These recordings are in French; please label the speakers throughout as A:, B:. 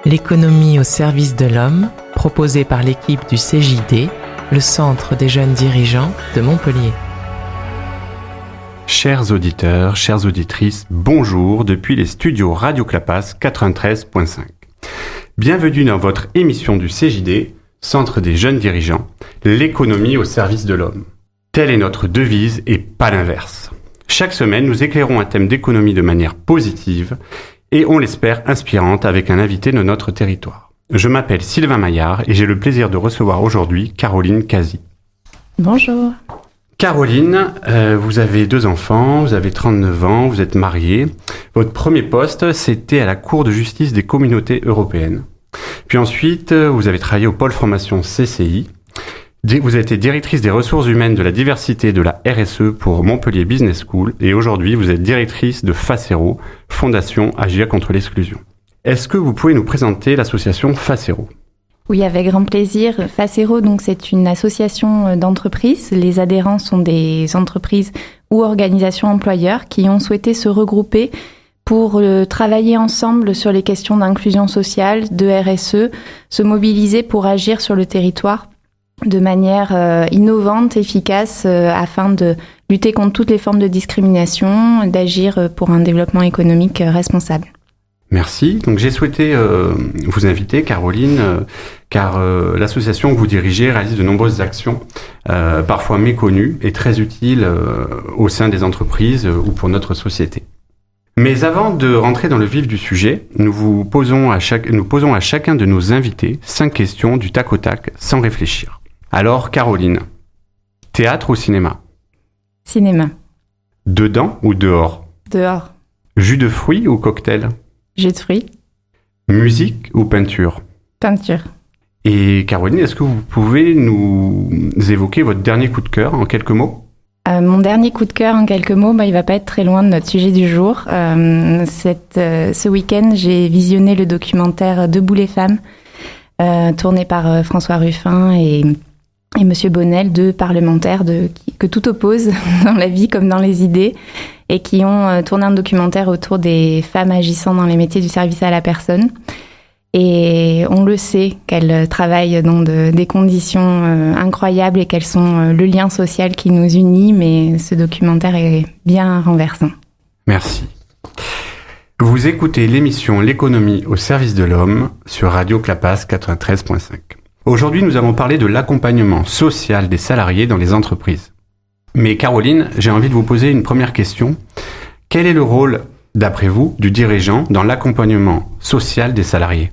A: L'économie au service de l'homme, proposée par l'équipe du CJD, le Centre des jeunes dirigeants de Montpellier.
B: Chers auditeurs, chères auditrices, bonjour depuis les studios Radio Clapas 93.5. Bienvenue dans votre émission du CJD, Centre des jeunes dirigeants, l'économie au service de l'homme. Telle est notre devise et pas l'inverse. Chaque semaine, nous éclairons un thème d'économie de manière positive et on l'espère inspirante avec un invité de notre territoire. Je m'appelle Sylvain Maillard et j'ai le plaisir de recevoir aujourd'hui Caroline Casi.
C: Bonjour.
B: Caroline, vous avez 2 enfants, vous avez 39 ans, vous êtes mariée. Votre premier poste, c'était à la Cour de justice des communautés européennes. Puis ensuite, vous avez travaillé au pôle formation CCI. Vous avez été directrice des ressources humaines de la diversité de la RSE pour Montpellier Business School et aujourd'hui vous êtes directrice de Facero, Fondation Agir contre l'exclusion. Est-ce que vous pouvez nous présenter l'association Facero ?
C: Oui, avec grand plaisir. Facero, donc, c'est une association d'entreprises. Les adhérents sont des entreprises ou organisations employeurs qui ont souhaité se regrouper pour travailler ensemble sur les questions d'inclusion sociale, de RSE, se mobiliser pour agir sur le territoire de manière innovante, efficace, afin de lutter contre toutes les formes de discrimination, d'agir pour un développement économique responsable.
B: Merci. Donc j'ai souhaité vous inviter, Caroline, car l'association que vous dirigez réalise de nombreuses actions, parfois méconnues et très utiles au sein des entreprises ou pour notre société. Mais avant de rentrer dans le vif du sujet, nous posons à chacun de nos invités 5 questions du tac au tac, sans réfléchir. Alors, Caroline, théâtre ou cinéma ?
C: Cinéma.
B: Dedans ou dehors ?
C: Dehors.
B: Jus de fruits ou cocktail ?
C: Jus de fruits.
B: Musique ou peinture ?
C: Peinture.
B: Et Caroline, est-ce que vous pouvez nous évoquer votre dernier coup de cœur en quelques mots ?
C: Mon dernier coup de cœur en quelques mots, il va pas être très loin de notre sujet du jour. Ce week-end, j'ai visionné le documentaire Debout les femmes, tourné par François Ruffin et Monsieur Bonnel, 2 parlementaires que tout oppose dans la vie comme dans les idées, et qui ont tourné un documentaire autour des femmes agissant dans les métiers du service à la personne. Et on le sait qu'elles travaillent dans des conditions incroyables et qu'elles sont le lien social qui nous unit, mais ce documentaire est bien renversant.
B: Merci. Vous écoutez l'émission L'économie au service de l'homme sur Radio Clapas 93.5. Aujourd'hui, nous allons parler de l'accompagnement social des salariés dans les entreprises. Mais Caroline, j'ai envie de vous poser une première question. Quel est le rôle, d'après vous, du dirigeant dans l'accompagnement social des salariés ?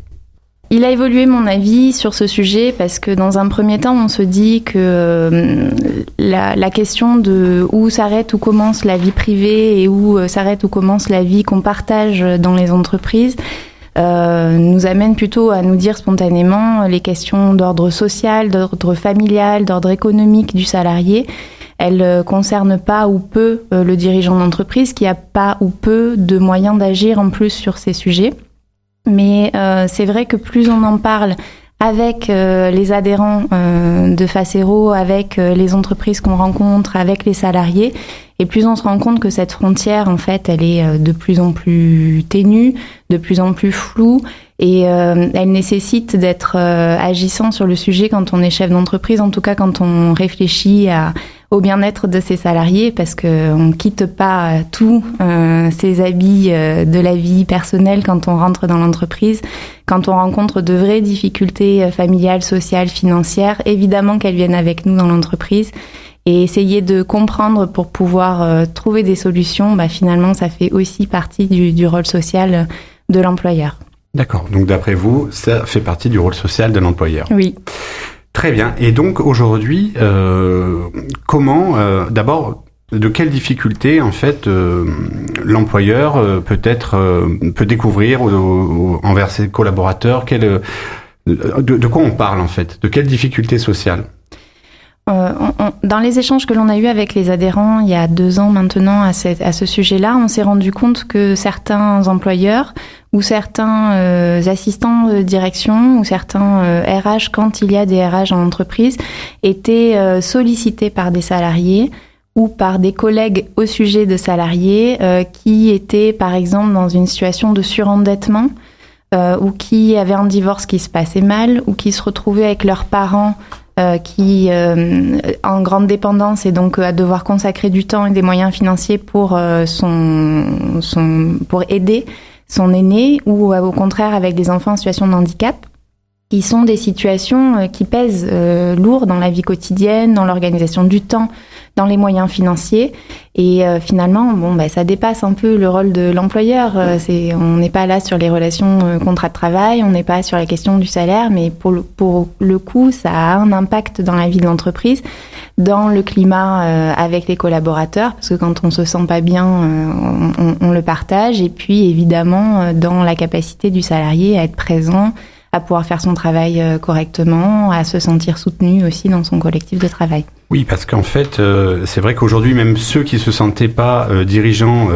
C: Il a évolué mon avis sur ce sujet parce que dans un premier temps, on se dit que la question de où s'arrête, où commence la vie privée et où s'arrête, où commence la vie qu'on partage dans les entreprises nous amène plutôt à nous dire spontanément les questions d'ordre social, d'ordre familial, d'ordre économique du salarié. Elles ne concernent pas ou peu le dirigeant d'entreprise qui a pas ou peu de moyens d'agir en plus sur ces sujets. Mais c'est vrai que plus on en parle avec les adhérents de Facero, avec les entreprises qu'on rencontre, avec les salariés, et plus on se rend compte que cette frontière, en fait, elle est de plus en plus ténue, de plus en plus floue, et elle nécessite d'être agissant sur le sujet quand on est chef d'entreprise, en tout cas quand on réfléchit au bien-être de ses salariés, parce qu'on quitte pas tous ses habits de la vie personnelle quand on rentre dans l'entreprise. Quand on rencontre de vraies difficultés familiales, sociales, financières, évidemment qu'elles viennent avec nous dans l'entreprise. Et essayer de comprendre pour pouvoir trouver des solutions, finalement, ça fait aussi partie du rôle social de l'employeur.
B: D'accord, donc d'après vous, ça fait partie du rôle social de l'employeur.
C: Oui.
B: Très bien. Et donc aujourd'hui, d'abord, de quelles difficultés en fait l'employeur peut découvrir envers ses collaborateurs de quoi on parle en fait? De quelles difficultés sociales?
C: Dans les échanges que l'on a eus avec les adhérents il y a 2 ans maintenant à ce sujet-là, on s'est rendu compte que certains employeurs ou certains assistants de direction ou certains RH, quand il y a des RH en entreprise, étaient sollicités par des salariés ou par des collègues au sujet de salariés qui étaient par exemple dans une situation de surendettement ou qui avaient un divorce qui se passait mal, ou qui se retrouvaient avec leurs parents qui en grande dépendance et donc à devoir consacrer du temps et des moyens financiers pour pour aider son aîné, ou au contraire avec des enfants en situation de handicap, qui sont des situations qui pèsent lourd dans la vie quotidienne, dans l'organisation du temps, dans les moyens financiers. Et finalement, ça dépasse un peu le rôle de l'employeur. On n'est pas là sur les relations contrat de travail, on n'est pas sur la question du salaire, mais pour le coup, ça a un impact dans la vie de l'entreprise, dans le climat avec les collaborateurs, parce que quand on se sent pas bien, on le partage. Et puis évidemment, dans la capacité du salarié à être présent, à pouvoir faire son travail correctement, à se sentir soutenu aussi dans son collectif de travail.
B: Oui, parce qu'en fait, c'est vrai qu'aujourd'hui, même ceux qui se sentaient pas dirigeants,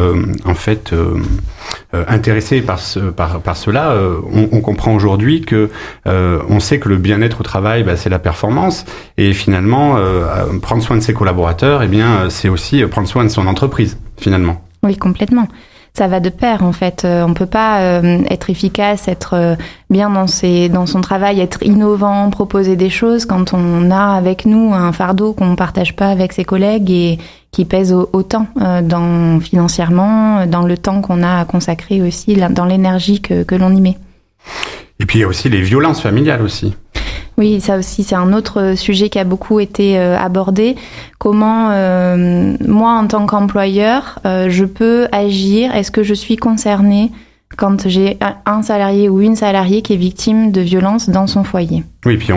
B: intéressés par cela, on comprend aujourd'hui que on sait que le bien-être au travail, c'est la performance, et finalement, prendre soin de ses collaborateurs, c'est aussi prendre soin de son entreprise, finalement.
C: Oui, complètement. Ça va de pair, en fait. On peut pas être efficace, être bien dans son travail, être innovant, proposer des choses quand on a avec nous un fardeau qu'on partage pas avec ses collègues et qui pèse autant financièrement, dans le temps qu'on a à consacrer aussi, dans l'énergie que l'on y met.
B: Et puis il y a aussi les violences familiales aussi.
C: Oui, ça aussi, c'est un autre sujet qui a beaucoup été abordé. Comment, moi, en tant qu'employeur, je peux agir? Est-ce que je suis concernée quand j'ai un salarié ou une salariée qui est victime de violences dans son foyer?
B: Oui, puis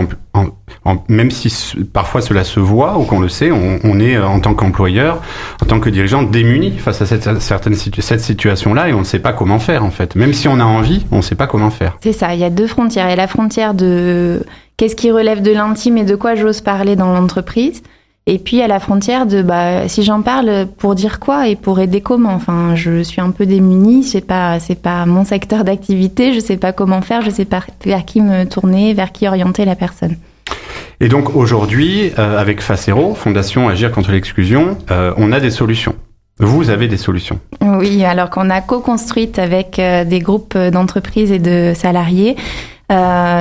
B: même si parfois cela se voit ou qu'on le sait, on est en tant qu'employeur, en tant que dirigeant, démuni face à cette situation-là, et on ne sait pas comment faire en fait. Même si on a envie, on ne sait pas comment faire. C'est
C: ça, il y a deux frontières. Il y a la frontière de qu'est-ce qui relève de l'intime et de quoi j'ose parler dans l'entreprise. Et puis à la frontière de si j'en parle, pour dire quoi et pour aider comment. Enfin, je suis un peu démunie, c'est pas mon secteur d'activité, je sais pas comment faire, je sais pas vers qui me tourner, vers qui orienter la personne.
B: Et donc aujourd'hui, avec Facero, Fondation Agir contre l'exclusion, on a des solutions. Vous avez des solutions.
C: Oui, alors qu'on a co-construite avec des groupes d'entreprises et de salariés.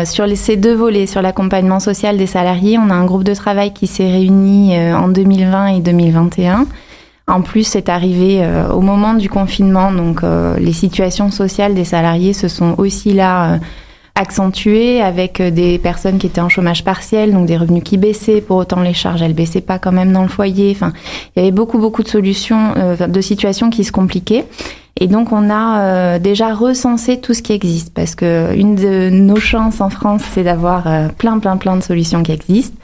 C: Sur ces deux volets, sur l'accompagnement social des salariés, on a un groupe de travail qui s'est réuni en 2020 et 2021. En plus, c'est arrivé au moment du confinement, donc les situations sociales des salariés se sont aussi là accentuées, avec des personnes qui étaient en chômage partiel, donc des revenus qui baissaient, pour autant les charges, elles baissaient pas quand même dans le foyer. Enfin, il y avait beaucoup de solutions, de situations qui se compliquaient. Et donc, on a déjà recensé tout ce qui existe, parce que une de nos chances en France, c'est d'avoir plein de solutions qui existent.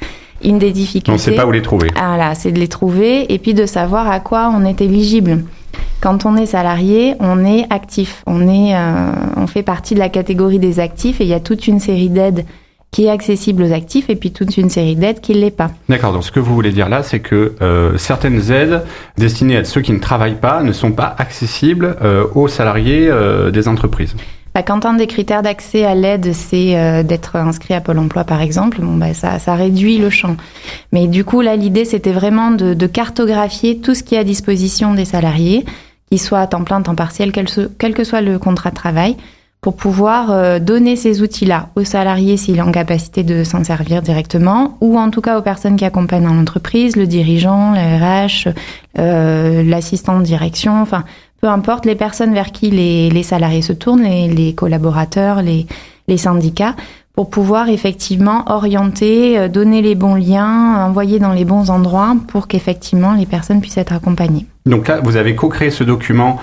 C: Une des difficultés...
B: On ne sait pas où les trouver.
C: Voilà, c'est de les trouver et puis de savoir à quoi on est éligible. Quand on est salarié, on est actif. On fait partie de la catégorie des actifs et il y a toute une série d'aides qui est accessible aux actifs et puis toute une série d'aides qui ne l'est pas.
B: D'accord, donc ce que vous voulez dire là, c'est que certaines aides destinées à ceux qui ne travaillent pas ne sont pas accessibles aux salariés des entreprises.
C: Quand un des critères d'accès à l'aide, c'est d'être inscrit à Pôle emploi, par exemple, ça réduit le champ. Mais du coup, là, l'idée, c'était vraiment de cartographier tout ce qui est à disposition des salariés, qu'ils soient à temps plein, temps partiel, quel que soit le contrat de travail, pour pouvoir donner ces outils-là aux salariés s'il est en capacité de s'en servir directement, ou en tout cas aux personnes qui accompagnent dans l'entreprise, le dirigeant, le RH, l'assistant de direction, enfin... Peu importe les personnes vers qui les salariés se tournent, les collaborateurs, les syndicats, pour pouvoir effectivement orienter, donner les bons liens, envoyer dans les bons endroits pour qu'effectivement les personnes puissent être accompagnées.
B: Donc là, vous avez co-créé ce document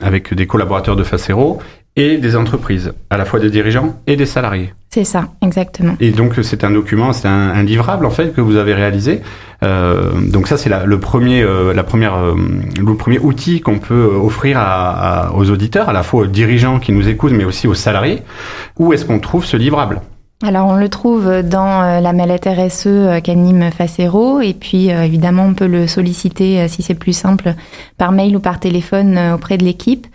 B: avec des collaborateurs de Facero et des entreprises, à la fois des dirigeants et des salariés.
C: C'est ça, exactement.
B: Et donc c'est un document, c'est un livrable en fait que vous avez réalisé. Donc ça c'est le premier outil qu'on peut offrir aux auditeurs, à la fois aux dirigeants qui nous écoutent, mais aussi aux salariés. Où est-ce qu'on trouve ce livrable ?
C: Alors on le trouve dans la mallette RSE qu'anime Facero, et puis évidemment on peut le solliciter si c'est plus simple par mail ou par téléphone auprès de l'équipe.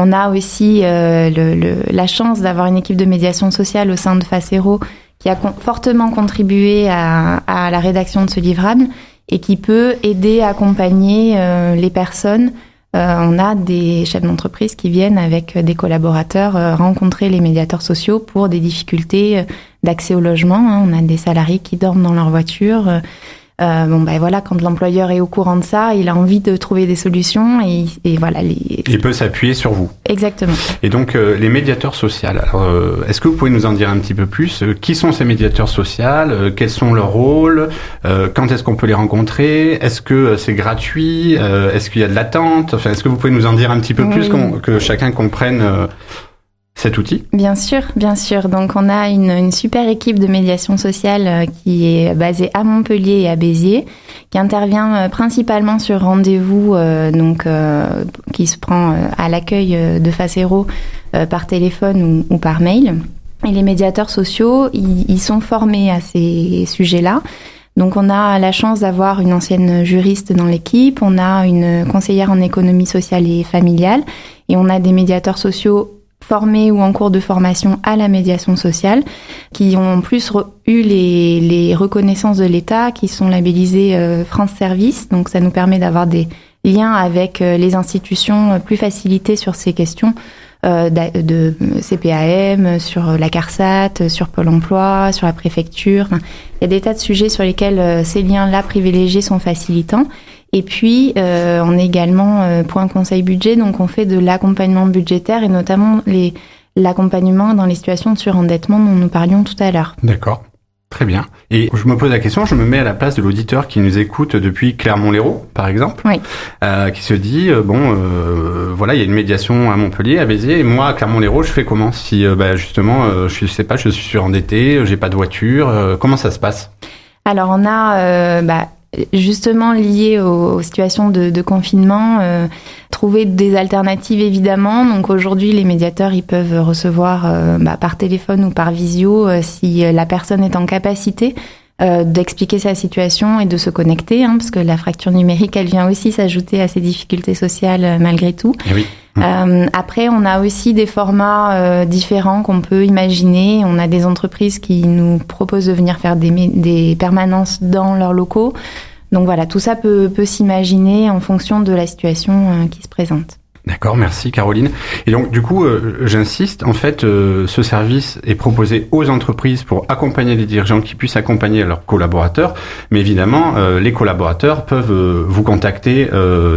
C: On a aussi la chance d'avoir une équipe de médiation sociale au sein de Facero qui a fortement contribué à la rédaction de ce livrable et qui peut aider à accompagner les personnes on a des chefs d'entreprise qui viennent avec des collaborateurs rencontrer les médiateurs sociaux pour des difficultés d'accès au logement. On a des salariés qui dorment dans leur voiture. Voilà, quand l'employeur est au courant de ça, il a envie de trouver des solutions et voilà.
B: Il peut s'appuyer sur vous.
C: Exactement.
B: Et donc, les médiateurs sociaux, alors, est-ce que vous pouvez nous en dire un petit peu plus ? Qui sont ces médiateurs sociaux ? Quels sont leurs rôles ? Quand est-ce qu'on peut les rencontrer ? Est-ce que c'est gratuit ? Est-ce qu'il y a de l'attente ? Enfin, est-ce que vous pouvez nous en dire un petit peu plus, que chacun comprenne cet outil ?
C: Bien sûr. Donc, on a une super équipe de médiation sociale qui est basée à Montpellier et à Béziers, qui intervient principalement sur rendez-vous, qui se prend à l'accueil de Facero par téléphone ou par mail. Et les médiateurs sociaux, ils sont formés à ces sujets-là. Donc, on a la chance d'avoir une ancienne juriste dans l'équipe, on a une conseillère en économie sociale et familiale, et on a des médiateurs sociaux formés ou en cours de formation à la médiation sociale, qui ont en plus eu les reconnaissances de l'État, qui sont labellisés France Service. Donc ça nous permet d'avoir des liens avec les institutions plus facilités sur ces questions de CPAM, sur la CARSAT, sur Pôle emploi, sur la préfecture. Enfin, il y a des tas de sujets sur lesquels ces liens-là privilégiés sont facilitants. Et puis, on est également point conseil budget, donc on fait de l'accompagnement budgétaire et notamment l'accompagnement dans les situations de surendettement dont nous parlions tout à l'heure.
B: D'accord, très bien. Et je me pose la question, je me mets à la place de l'auditeur qui nous écoute depuis Clermont-Lérault, par exemple,
C: oui.
B: Qui se dit, voilà, il y a une médiation à Montpellier, à Béziers, et moi, à Clermont-Lérault, je fais comment ? Si, justement, je sais pas, je suis surendetté, j'ai pas de voiture, comment ça se passe ?
C: Alors, on a... justement lié aux situations de confinement, trouver des alternatives évidemment. Donc aujourd'hui, les médiateurs, ils peuvent recevoir par téléphone ou par visio si la personne est en capacité d'expliquer sa situation et de se connecter, parce que la fracture numérique, elle vient aussi s'ajouter à ces difficultés sociales malgré tout.
B: Et oui.
C: Après, on a aussi des formats différents qu'on peut imaginer. On a des entreprises qui nous proposent de venir faire des permanences dans leurs locaux. Donc voilà, tout ça peut s'imaginer en fonction de la situation qui se présente.
B: D'accord, merci Caroline. Et donc du coup, j'insiste, en fait, ce service est proposé aux entreprises pour accompagner les dirigeants qui puissent accompagner leurs collaborateurs. Mais évidemment, les collaborateurs peuvent vous contacter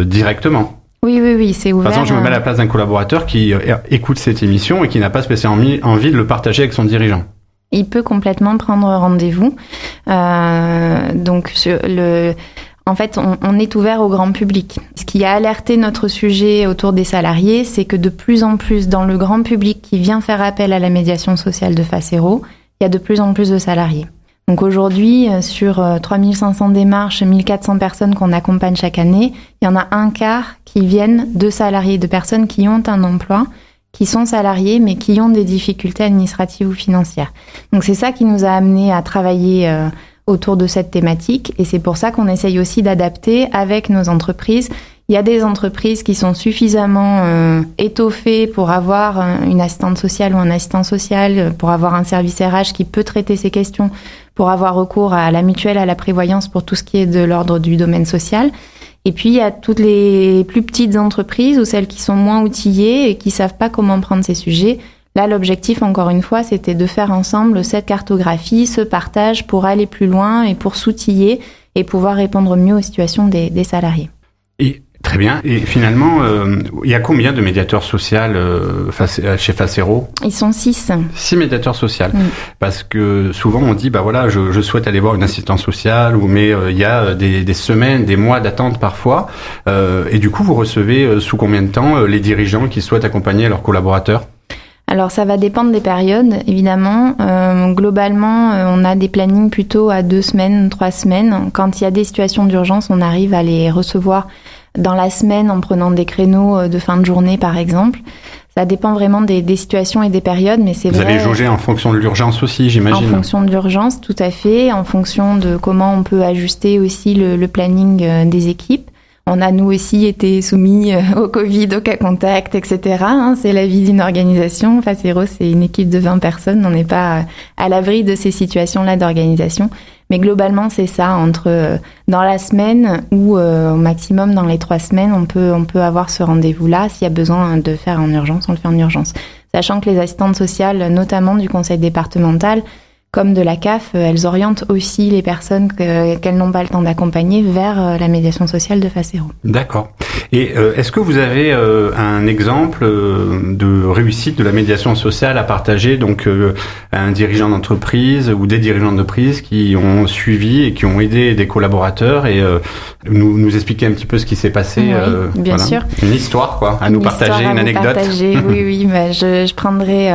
B: directement.
C: Oui, c'est ouvert.
B: Par exemple, je me mets à la place d'un collaborateur qui écoute cette émission et qui n'a pas spécialement envie de le partager avec son dirigeant.
C: Il peut complètement prendre rendez-vous. En fait, on est ouvert au grand public. Ce qui a alerté notre sujet autour des salariés, c'est que de plus en plus, dans le grand public qui vient faire appel à la médiation sociale de Facero, il y a de plus en plus de salariés. Donc aujourd'hui, sur 3500 démarches, 1400 personnes qu'on accompagne chaque année, il y en a un quart qui viennent de salariés, de personnes qui ont un emploi, qui sont salariés, mais qui ont des difficultés administratives ou financières. Donc c'est ça qui nous a amené à travailler autour de cette thématique, et c'est pour ça qu'on essaye aussi d'adapter avec nos entreprises. Il y a des entreprises qui sont suffisamment étoffées pour avoir une assistante sociale ou un assistant social, pour avoir un service RH qui peut traiter ces questions, pour avoir recours à la mutuelle, à la prévoyance pour tout ce qui est de l'ordre du domaine social. Et puis, il y a toutes les plus petites entreprises ou celles qui sont moins outillées et qui savent pas comment prendre ces sujets. Là, l'objectif, encore une fois, c'était de faire ensemble cette cartographie, ce partage pour aller plus loin et pour s'outiller et pouvoir répondre mieux aux situations des salariés.
B: Et très bien. Et finalement, il y a combien de médiateurs sociaux chez Facero ?
C: Ils sont 6.
B: 6 médiateurs sociaux. Parce que souvent on dit, je souhaite aller voir une assistante sociale, mais il y a des semaines, des mois d'attente parfois. Et du coup, vous recevez sous combien de temps les dirigeants qui souhaitent accompagner leurs collaborateurs ?
C: Alors ça va dépendre des périodes, évidemment. Globalement, on a des plannings plutôt à 2 semaines, 3 semaines. Quand il y a des situations d'urgence, on arrive à les recevoir dans la semaine en prenant des créneaux de fin de journée, par exemple. Ça dépend vraiment des situations et des périodes, mais c'est vrai...
B: Vous allez jauger en fonction de l'urgence aussi, j'imagine.
C: En fonction de l'urgence, tout à fait. En fonction de comment on peut ajuster aussi le planning des équipes. On a nous aussi été soumis au Covid, au cas contact, etc. C'est la vie d'une organisation. Facero, c'est une équipe de 20 personnes. On n'est pas à l'abri de ces situations-là d'organisation. Mais globalement, c'est ça. Dans la semaine ou au maximum dans les 3 semaines, on peut avoir ce rendez-vous-là. S'il y a besoin de faire en urgence, on le fait en urgence. Sachant que les assistantes sociales, notamment du conseil départemental, comme de la CAF, elles orientent aussi les personnes qu'elles n'ont pas le temps d'accompagner vers la médiation sociale de Facero.
B: D'accord. Et est-ce que vous avez un exemple de réussite de la médiation sociale à partager, donc à un dirigeant d'entreprise ou des dirigeants d'entreprise qui ont suivi et qui ont aidé des collaborateurs et nous expliquer un petit peu ce qui s'est passé.
C: Oui, bien sûr.
B: Une histoire, quoi, à nous partager, une anecdote.
C: Oui, je prendrai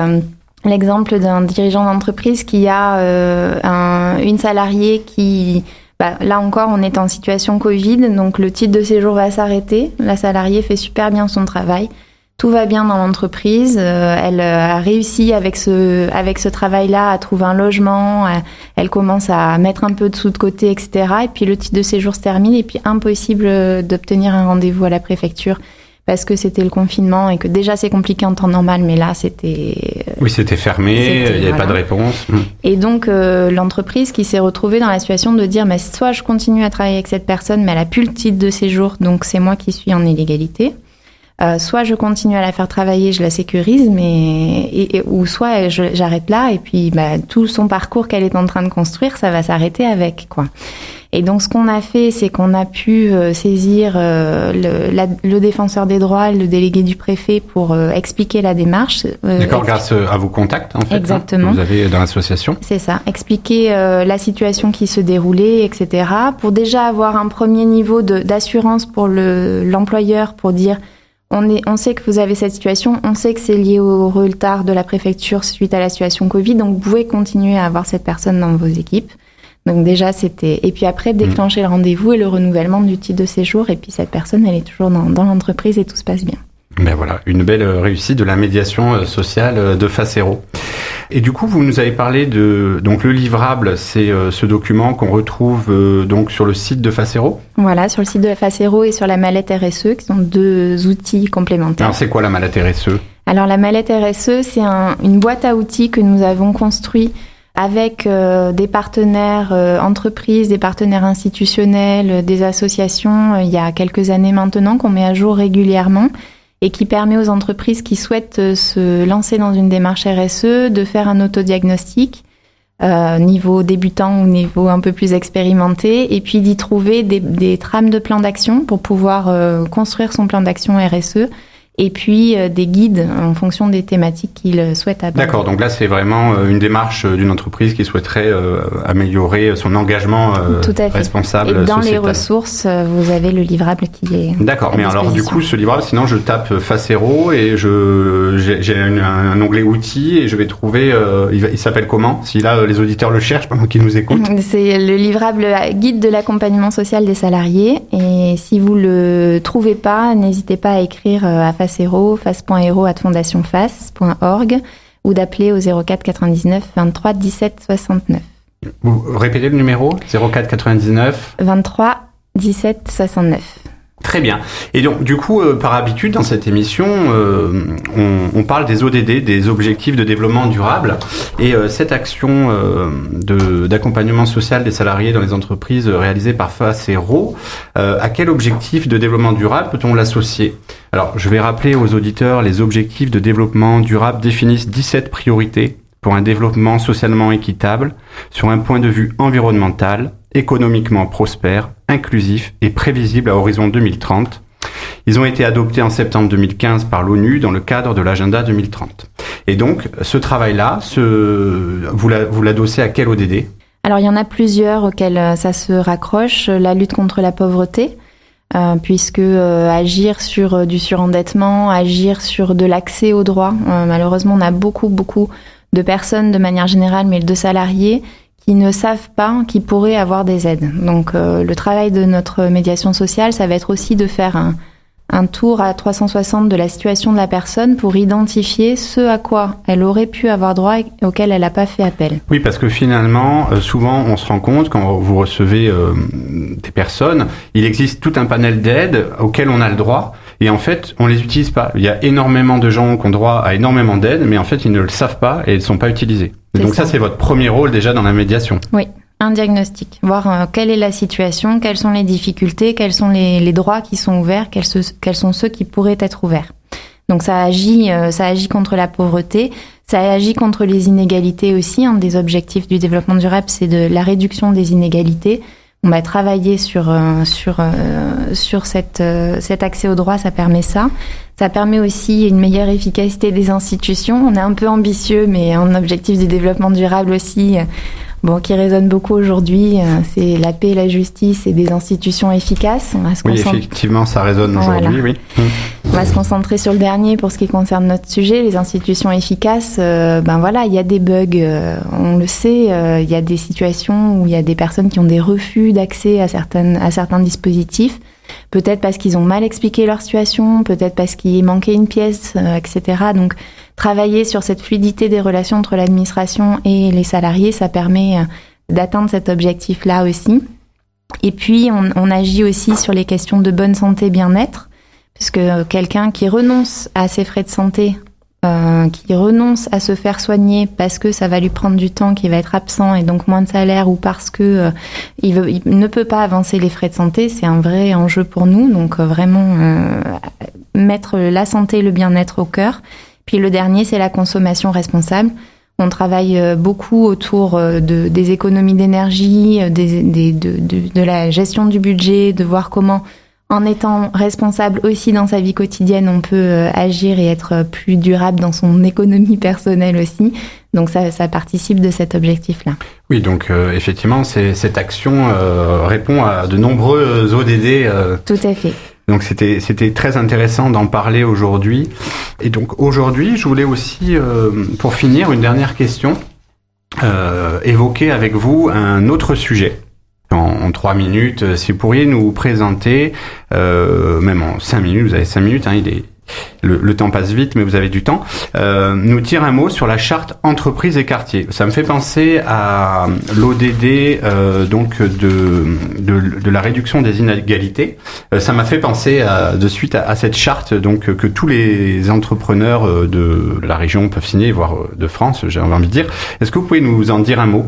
C: l'exemple d'un dirigeant d'entreprise qui a une salariée qui... là encore, on est en situation Covid, donc le titre de séjour va s'arrêter. La salariée fait super bien son travail. Tout va bien dans l'entreprise. Elle a réussi avec ce travail-là à trouver un logement. Elle commence à mettre un peu de sous de côté, etc. Et puis le titre de séjour se termine et puis impossible d'obtenir un rendez-vous à la préfecture. Parce que c'était le confinement et que déjà c'est compliqué en temps normal, mais là c'était...
B: Oui, c'était fermé, il n'y avait pas de réponse.
C: Et donc l'entreprise qui s'est retrouvée dans la situation de dire mais soit je continue à travailler avec cette personne, mais elle n'a plus le titre de séjour, donc c'est moi qui suis en illégalité. Soit je continue à la faire travailler, je la sécurise, ou soit j'arrête là et puis tout son parcours qu'elle est en train de construire, ça va s'arrêter avec, quoi. Et donc ce qu'on a fait, c'est qu'on a pu saisir le défenseur des droits, le délégué du préfet pour expliquer la démarche.
B: D'accord, grâce à vos contacts, en fait.
C: Exactement.
B: Que vous avez dans l'association.
C: C'est ça, expliquer la situation qui se déroulait, etc. Pour déjà avoir un premier niveau d'assurance pour l'employeur, pour dire on sait que vous avez cette situation, on sait que c'est lié au retard de la préfecture suite à la situation Covid, donc vous pouvez continuer à avoir cette personne dans vos équipes. Donc déjà, c'était... Et puis après, déclencher le rendez-vous et le renouvellement du titre de séjour. Et puis cette personne, elle est toujours dans l'entreprise et tout se passe bien.
B: Ben voilà, une belle réussite de la médiation sociale de Facero. Et du coup, vous nous avez parlé de... Donc le livrable, c'est ce document qu'on retrouve donc sur le site de Facero.
C: Voilà, sur le site de Facero et sur la mallette RSE, qui sont 2 outils complémentaires.
B: Alors c'est quoi la mallette RSE ?
C: Alors la mallette RSE, c'est une boîte à outils que nous avons construit avec des partenaires entreprises, des partenaires institutionnels, des associations, il y a quelques années maintenant, qu'on met à jour régulièrement et qui permet aux entreprises qui souhaitent se lancer dans une démarche RSE de faire un autodiagnostic niveau débutant ou niveau un peu plus expérimenté et puis d'y trouver des trames de plan d'action pour pouvoir construire son plan d'action RSE. Et puis des guides en fonction des thématiques qu'ils souhaitent aborder.
B: D'accord, donc là c'est vraiment une démarche d'une entreprise qui souhaiterait améliorer son engagement responsable
C: sociétal. Et dans
B: sociétal.
C: les ressources, vous avez le livrable qui est
B: D'accord, mais alors du coup ce livrable, sinon je tape Facero et j'ai un onglet outils et je vais trouver, il s'appelle comment ? Si là les auditeurs le cherchent pendant qu'ils nous écoutent.
C: C'est le livrable guide de l'accompagnement social des salariés et si vous le trouvez pas, n'hésitez pas à écrire à Facero, face.hero@fondationface.org ou d'appeler au 04 99 23 17 69.
B: Vous répétez le numéro ? 04 99
C: 23 17 69.
B: Très bien. Et donc, du coup, par habitude, dans cette émission, on parle des ODD, des objectifs de développement durable. Et cette action d'accompagnement social des salariés dans les entreprises réalisée par Facero, à quel objectif de développement durable peut-on l'associer ? Alors, je vais rappeler aux auditeurs, les objectifs de développement durable définissent 17 priorités pour un développement socialement équitable sur un point de vue environnemental, économiquement prospère, inclusif et prévisible à horizon 2030. Ils ont été adoptés en septembre 2015 par l'ONU dans le cadre de l'agenda 2030. Et donc, ce travail-là, vous l'adossez à quel ODD ?
C: Alors, il y en a plusieurs auxquels ça se raccroche. La lutte contre la pauvreté, puisque agir sur du surendettement, agir sur de l'accès aux droits. Malheureusement, on a beaucoup de personnes de manière générale, mais de salariés, qui ne savent pas qu'ils pourraient avoir des aides. Donc le travail de notre médiation sociale, ça va être aussi de faire un tour à 360 de la situation de la personne pour identifier ce à quoi elle aurait pu avoir droit et auquel elle n'a pas fait appel.
B: Oui, parce que finalement, souvent, on se rend compte, quand vous recevez des personnes, il existe tout un panel d'aides auxquelles on a le droit, et en fait, on les utilise pas. Il y a énormément de gens qui ont droit à énormément d'aides, mais en fait, ils ne le savent pas et elles ne sont pas utilisées. Et donc ça, c'est votre premier rôle déjà dans la médiation.
C: Oui. Un diagnostic, voir quelle est la situation, quelles sont les difficultés, quels sont les droits qui sont ouverts, quels sont ceux qui pourraient être ouverts. Donc ça agit contre la pauvreté, ça agit contre les inégalités aussi. Un des objectifs du développement durable, c'est de la réduction des inégalités. On va travailler sur cet accès aux droits, ça permet ça. Ça permet aussi une meilleure efficacité des institutions. On est un peu ambitieux, mais un objectif du développement durable aussi, qui résonne beaucoup aujourd'hui, c'est la paix, la justice et des institutions efficaces.
B: Oui, effectivement, ça résonne aujourd'hui, oui.
C: On va se concentrer sur le dernier pour ce qui concerne notre sujet, les institutions efficaces. Il y a des bugs, on le sait, il y a des situations où il y a des personnes qui ont des refus d'accès à certains dispositifs. Peut-être parce qu'ils ont mal expliqué leur situation, peut-être parce qu'il manquait une pièce, etc. Donc, travailler sur cette fluidité des relations entre l'administration et les salariés, ça permet d'atteindre cet objectif-là aussi. Et puis, on agit aussi sur les questions de bonne santé, bien-être, puisque quelqu'un qui renonce à ses frais de santé, qui renonce à se faire soigner parce que ça va lui prendre du temps, qu'il va être absent et donc moins de salaire, ou parce que il ne peut pas avancer les frais de santé, c'est un vrai enjeu pour nous. Donc vraiment mettre la santé et le bien-être au cœur. Puis le dernier, c'est la consommation responsable. On travaille beaucoup autour des économies d'énergie, de la gestion du budget, de voir comment, en étant responsable aussi dans sa vie quotidienne, on peut agir et être plus durable dans son économie personnelle aussi. Donc ça participe de cet objectif-là. Oui, donc effectivement, cette action répond à de nombreux ODD. Tout à fait. Donc c'était très intéressant d'en parler aujourd'hui. Et donc aujourd'hui, je voulais aussi, pour finir, une dernière question, évoquer avec vous un autre sujet. En 3 minutes, si vous pourriez nous présenter, même en 5 minutes, vous avez 5 minutes, le temps passe vite, mais vous avez du temps, nous dire un mot sur la charte entreprise et quartier. Ça me fait penser à l'ODD de la réduction des inégalités. Ça m'a fait penser de suite à cette charte que tous les entrepreneurs de la région peuvent signer, voire de France, j'ai envie de dire. Est-ce que vous pouvez nous en dire un mot ?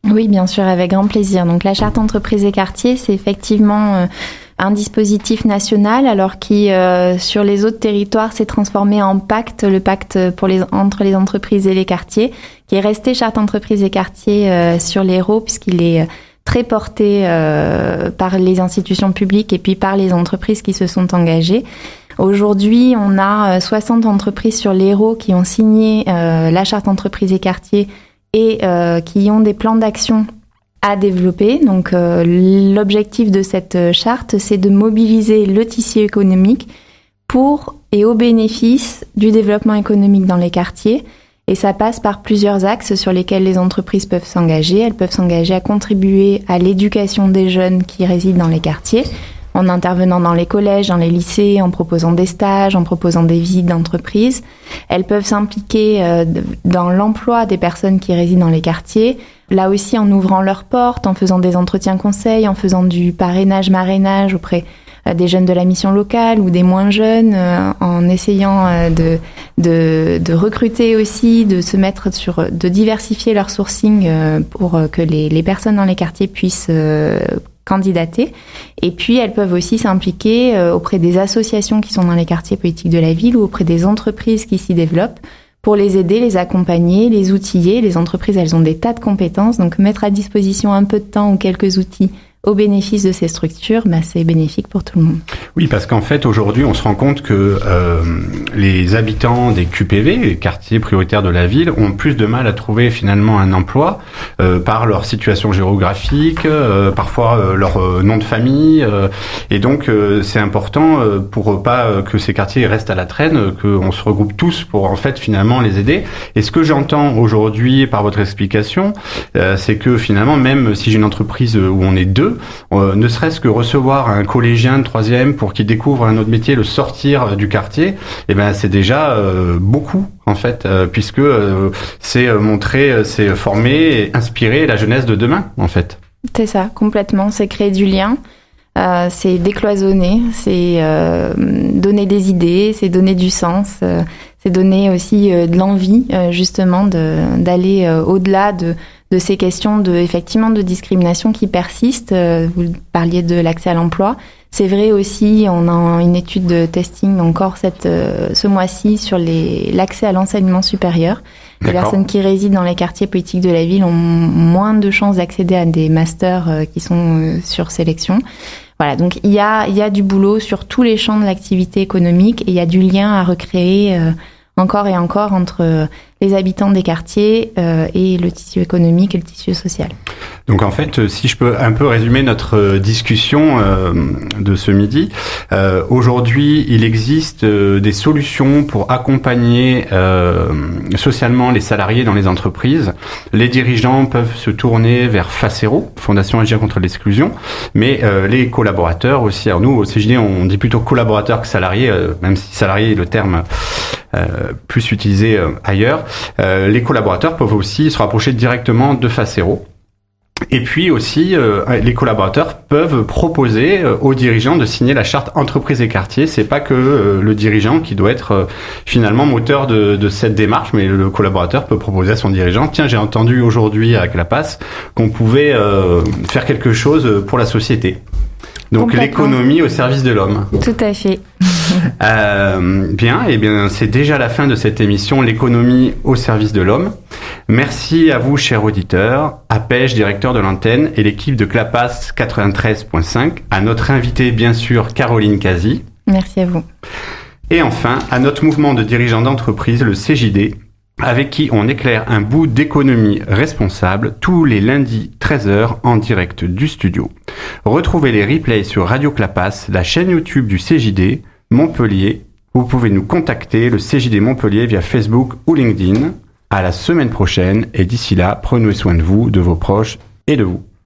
C: Oui, bien sûr, avec grand plaisir. Donc la charte entreprise et quartier, c'est effectivement un dispositif national, alors qui sur les autres territoires s'est transformé en pacte, le pacte entre les entreprises et les quartiers, qui est resté charte entreprise et quartier sur l'Hérault, puisqu'il est très porté par les institutions publiques et puis par les entreprises qui se sont engagées. Aujourd'hui, on a 60 entreprises sur l'Hérault qui ont signé la charte entreprise et quartier et qui ont des plans d'action à développer. Donc l'objectif de cette charte, c'est de mobiliser le tissu économique pour et au bénéfice du développement économique dans les quartiers. Et ça passe par plusieurs axes sur lesquels les entreprises peuvent s'engager. Elles peuvent s'engager à contribuer à l'éducation des jeunes qui résident dans les quartiers, en intervenant dans les collèges, dans les lycées, en proposant des stages, en proposant des visites d'entreprise. Elles peuvent s'impliquer dans l'emploi des personnes qui résident dans les quartiers, là aussi en ouvrant leurs portes, en faisant des entretiens conseils, en faisant du parrainage auprès des jeunes de la mission locale ou des moins jeunes, en essayant de recruter aussi, de diversifier leur sourcing pour que les personnes dans les quartiers puissent candidater. Et puis, elles peuvent aussi s'impliquer auprès des associations qui sont dans les quartiers politiques de la ville ou auprès des entreprises qui s'y développent pour les aider, les accompagner, les outiller. Les entreprises, elles ont des tas de compétences, donc mettre à disposition un peu de temps ou quelques outils au bénéfice de ces structures, c'est bénéfique pour tout le monde. Oui, parce qu'en fait, aujourd'hui, on se rend compte que les habitants des QPV, les quartiers prioritaires de la ville, ont plus de mal à trouver finalement un emploi par leur situation géographique, parfois leur nom de famille. Et donc, c'est important pour pas que ces quartiers restent à la traîne, qu'on se regroupe tous pour en fait finalement les aider. Et ce que j'entends aujourd'hui par votre explication, c'est que finalement, même si j'ai une entreprise où on est deux,
B: deux. Ne serait-ce que recevoir un collégien de 3e pour qu'il découvre un autre métier, le sortir du quartier, eh ben c'est déjà beaucoup en fait, puisque c'est montrer, c'est former et inspirer la jeunesse de demain en fait.
C: C'est ça, complètement. C'est créer du lien, c'est décloisonner, c'est donner des idées, c'est donner du sens, c'est donner aussi de l'envie justement d'aller au-delà de ces questions effectivement de discrimination qui persistent. Vous parliez de l'accès à l'emploi. C'est vrai aussi, on a une étude de testing encore ce mois-ci sur l'accès à l'enseignement supérieur. Les personnes qui résident dans les quartiers politiques de la ville ont moins de chances d'accéder à des masters qui sont sur sélection. Voilà, donc il y a du boulot sur tous les champs de l'activité économique et il y a du lien à recréer encore et encore entre les habitants des quartiers et le tissu économique et le tissu social.
B: Donc en fait, si je peux un peu résumer notre discussion de ce midi, aujourd'hui il existe des solutions pour accompagner socialement les salariés dans les entreprises. Les dirigeants peuvent se tourner vers Facero, Fondation Agir contre l'exclusion, mais les collaborateurs aussi. Alors nous au CJD on dit plutôt collaborateurs que salariés, même si salarié est le terme plus utilisé ailleurs. Les collaborateurs peuvent aussi se rapprocher directement de Facero. Et puis aussi, les collaborateurs peuvent proposer aux dirigeants de signer la charte entreprise et quartier. C'est pas que le dirigeant qui doit être finalement moteur de cette démarche, mais le collaborateur peut proposer à son dirigeant, tiens, j'ai entendu aujourd'hui avec la PAS qu'on pouvait faire quelque chose pour la société. Donc l'économie au service de l'homme.
C: Tout à fait.
B: Bien, c'est déjà la fin de cette émission, l'économie au service de l'homme. Merci à vous, chers auditeurs, à Pêche, directeur de l'antenne, et l'équipe de Clapas 93.5, à notre invitée, bien sûr, Caroline Casi.
C: Merci à vous.
B: Et enfin, à notre mouvement de dirigeants d'entreprise, le CJD, avec qui on éclaire un bout d'économie responsable tous les lundis 13h en direct du studio. Retrouvez les replays sur Radio Clapas, la chaîne YouTube du CJD Montpellier. Vous pouvez nous contacter, le CJD Montpellier, via Facebook ou LinkedIn. À la semaine prochaine et d'ici là, prenez soin de vous, de vos proches et de vous.